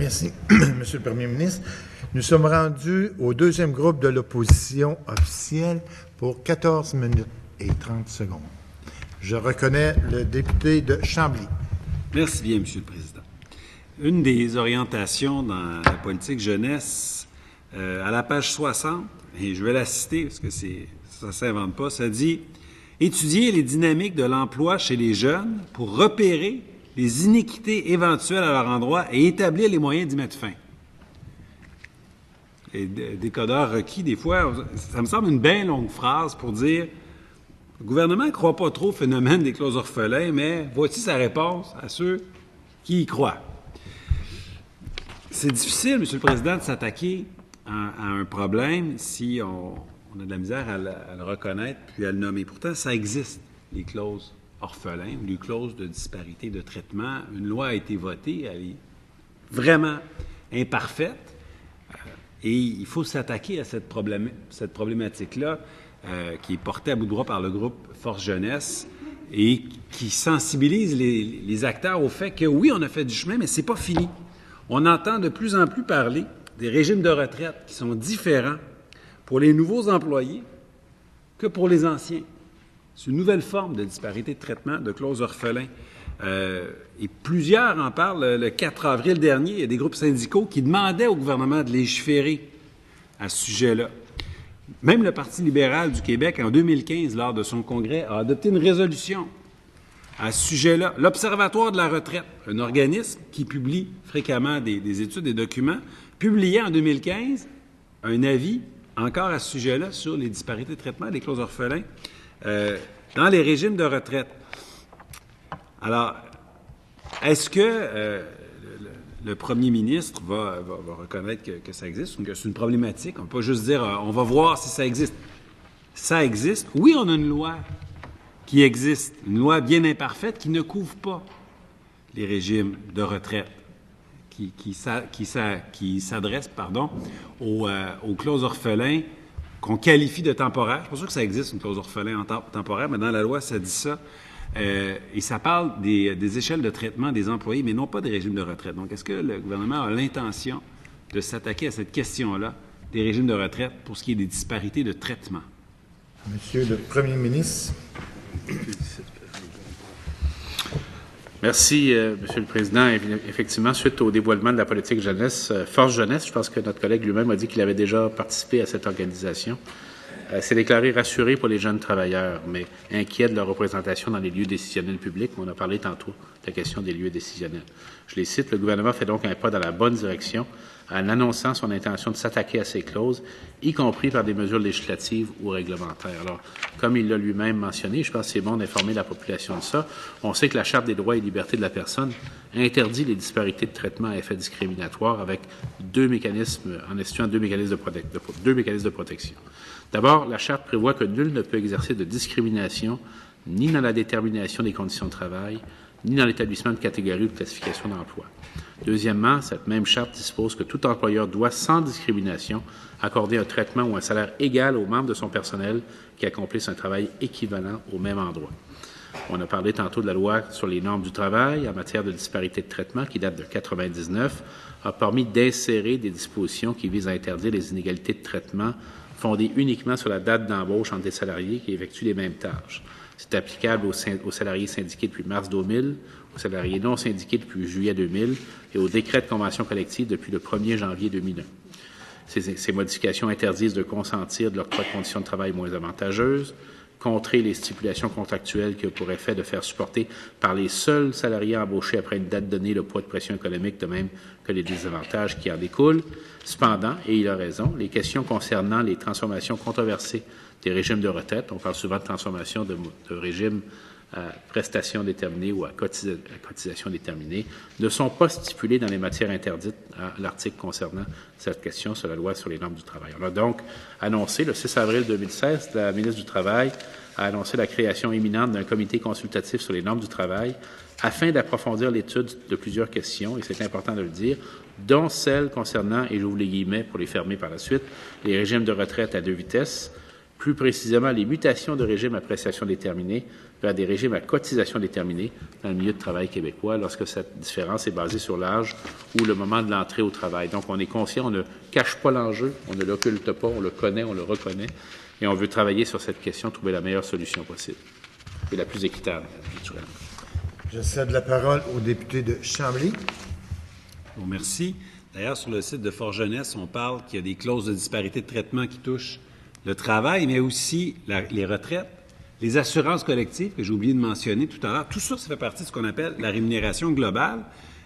Merci, Monsieur le Premier ministre. Nous sommes rendus au deuxième groupe de l'opposition officielle pour 14 minutes et 30 secondes. Je reconnais le député de Chambly. Merci bien, Monsieur le Président. Une des orientations dans la politique jeunesse, à la page 60, et je vais la citer parce que ça ne s'invente pas, ça dit « Étudier les dynamiques de l'emploi chez les jeunes pour repérer les iniquités éventuelles à leur endroit et établir les moyens d'y mettre fin. » Les décodeurs requis, des fois, ça me semble une bien longue phrase pour dire « Le gouvernement ne croit pas trop au phénomène des clauses orphelins, mais voici sa réponse à ceux qui y croient. » C'est difficile, Monsieur le Président, de s'attaquer à un problème si on a de la misère à le reconnaître puis à le nommer. Pourtant, ça existe, les clauses orphelins ou les clauses de disparité de traitement. Une loi a été votée, elle est vraiment imparfaite et il faut s'attaquer à cette problématique-là qui est portée à bout de bras par le groupe Force Jeunesse et qui sensibilise les acteurs au fait que oui, on a fait du chemin, mais c'est pas fini. On entend de plus en plus parler des régimes de retraite qui sont différents pour les nouveaux employés que pour les anciens. C'est une nouvelle forme de disparité de traitement, de clause orphelin. Et plusieurs en parlent. Le 4 avril dernier, il y a des groupes syndicaux qui demandaient au gouvernement de légiférer à ce sujet-là. Même le Parti libéral du Québec, en 2015, lors de son congrès, a adopté une résolution à ce sujet-là. L'Observatoire de la retraite, un organisme qui publie fréquemment des études, des documents, publiait en 2015 un avis encore à ce sujet-là sur les disparités de traitement des clauses orphelins dans les régimes de retraite. Alors, est-ce que le premier ministre va reconnaître que ça existe ou que c'est une problématique? On ne peut pas juste dire on va voir si ça existe. Ça existe. Oui, on a une loi qui existe, une loi bien imparfaite qui ne couvre pas les régimes de retraite, qui s'adresse aux clauses orphelins qu'on qualifie de temporaires. Je ne suis pas sûr que ça existe, une clause orphelin temporaire, mais dans la loi, ça dit ça. Et ça parle des échelles de traitement des employés, mais non pas des régimes de retraite. Donc, est-ce que le gouvernement a l'intention de s'attaquer à cette question-là des régimes de retraite pour ce qui est des disparités de traitement? Monsieur le Premier ministre. Merci, Monsieur le Président. Effectivement, suite au dévoilement de la politique jeunesse, Force Jeunesse, je pense que notre collègue lui-même a dit qu'il avait déjà participé à cette organisation, s'est déclaré rassuré pour les jeunes travailleurs, mais inquiet de leur représentation dans les lieux décisionnels publics. On a parlé tantôt de la question des lieux décisionnels. Je les cite, le gouvernement fait donc un pas dans la bonne direction en annonçant son intention de s'attaquer à ces clauses, y compris par des mesures législatives ou réglementaires. Alors, comme il l'a lui-même mentionné, je pense que c'est bon d'informer la population de ça. On sait que la Charte des droits et libertés de la personne interdit les disparités de traitement à effet discriminatoire avec deux mécanismes, en instituant deux mécanismes de protection. D'abord, la Charte prévoit que nul ne peut exercer de discrimination ni dans la détermination des conditions de travail, ni dans l'établissement de catégories ou de classification d'emploi. Deuxièmement, cette même Charte dispose que tout employeur doit, sans discrimination, accorder un traitement ou un salaire égal aux membres de son personnel qui accomplissent un travail équivalent au même endroit. On a parlé tantôt de la loi sur les normes du travail en matière de disparité de traitement qui date de 1999, a permis d'insérer des dispositions qui visent à interdire les inégalités de traitement fondées uniquement sur la date d'embauche entre des salariés qui effectuent les mêmes tâches. C'est applicable aux salariés syndiqués depuis mars 2000, aux salariés non syndiqués depuis juillet 2000 et aux décrets de convention collective depuis le 1er janvier 2001. Ces modifications interdisent de consentir de l'octroi de conditions de travail moins avantageuses, contrer les stipulations contractuelles qui ont pour effet de faire supporter par les seuls salariés embauchés après une date donnée le poids de pression économique, de même que les désavantages qui en découlent. Cependant, et il a raison, les questions concernant les transformations controversées des régimes de retraite, on parle souvent de transformation de régimes à prestations déterminées ou à cotisation déterminée, ne sont pas stipulées dans les matières interdites à l'article concernant cette question sur la loi sur les normes du travail. On a donc annoncé, le 6 avril 2016, la ministre du Travail a annoncé la création imminente d'un comité consultatif sur les normes du travail afin d'approfondir l'étude de plusieurs questions, et c'est important de le dire, dont celles concernant, et j'ouvre les guillemets pour les fermer par la suite, les régimes de retraite à deux vitesses, plus précisément les mutations de régime à prestations déterminées vers des régimes à cotisation déterminée dans le milieu de travail québécois lorsque cette différence est basée sur l'âge ou le moment de l'entrée au travail. Donc, on est conscient, on ne cache pas l'enjeu, on ne l'occulte pas, on le connaît, on le reconnaît, et on veut travailler sur cette question, trouver la meilleure solution possible et la plus équitable, naturellement. Je cède la parole au député de Chambly. Bon, merci. D'ailleurs, sur le site de Fort Jeunesse, on parle qu'il y a des clauses de disparité de traitement qui touchent le travail, mais aussi les retraites, les assurances collectives, que j'ai oublié de mentionner tout à l'heure. Tout ça, ça fait partie de ce qu'on appelle la rémunération globale.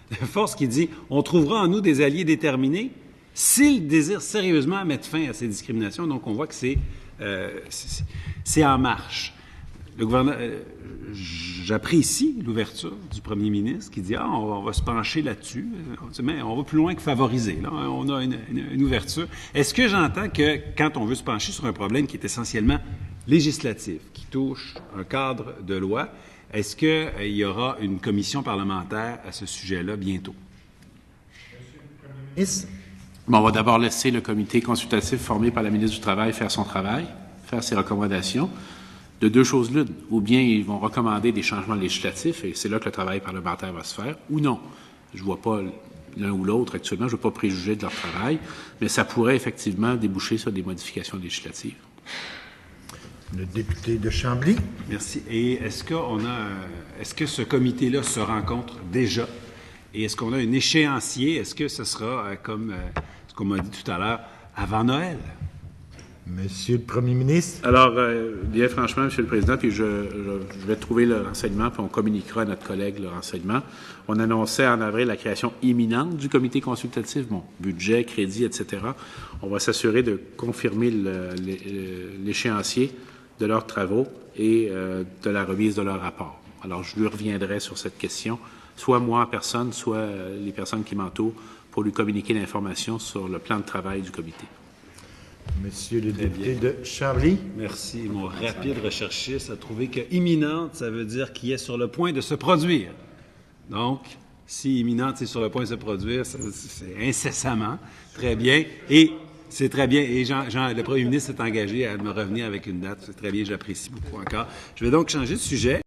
La force qui dit « On trouvera en nous des alliés déterminés s'ils désirent sérieusement mettre fin à ces discriminations. » Donc, on voit que c'est en marche. Le gouvernement, j'apprécie l'ouverture du premier ministre qui dit « Ah, on va se pencher là-dessus. » Mais on va plus loin que favoriser. Là, on a une ouverture. Est-ce que j'entends que quand on veut se pencher sur un problème qui est essentiellement législatif, qui touche un cadre de loi, est-ce qu'il y aura une commission parlementaire à ce sujet-là bientôt? Bon, on va d'abord laisser le comité consultatif formé par la ministre du Travail faire son travail, faire ses recommandations. De deux choses l'une. Ou bien ils vont recommander des changements législatifs, et c'est là que le travail parlementaire va se faire, ou non. Je ne vois pas l'un ou l'autre actuellement, je ne veux pas préjuger de leur travail, mais ça pourrait effectivement déboucher sur des modifications législatives. Le député de Chambly. Merci. Et est-ce que ce comité-là se rencontre déjà? Et est-ce qu'on a un échéancier? Est-ce que ce sera, comme ce qu'on m'a dit tout à l'heure, avant Noël? Monsieur le Premier ministre. Alors, bien franchement, Monsieur le Président, puis je vais trouver le renseignement, puis on communiquera à notre collègue le renseignement. On annonçait en avril la création imminente du comité consultatif, bon, budget, crédit, etc. On va s'assurer de confirmer l'échéancier de leurs travaux et de la remise de leur rapport. Alors, je lui reviendrai sur cette question, soit moi en personne, soit les personnes qui m'entourent, pour lui communiquer l'information sur le plan de travail du comité. Monsieur le député de Chambly. Merci. Mon rapide recherchiste a trouvé que imminente, ça veut dire qu'il est sur le point de se produire. Donc, si imminente, c'est sur le point de se produire, c'est incessamment. Très bien. Et c'est très bien. Et le premier ministre s'est engagé à me revenir avec une date. C'est très bien. J'apprécie beaucoup encore. Je vais donc changer de sujet.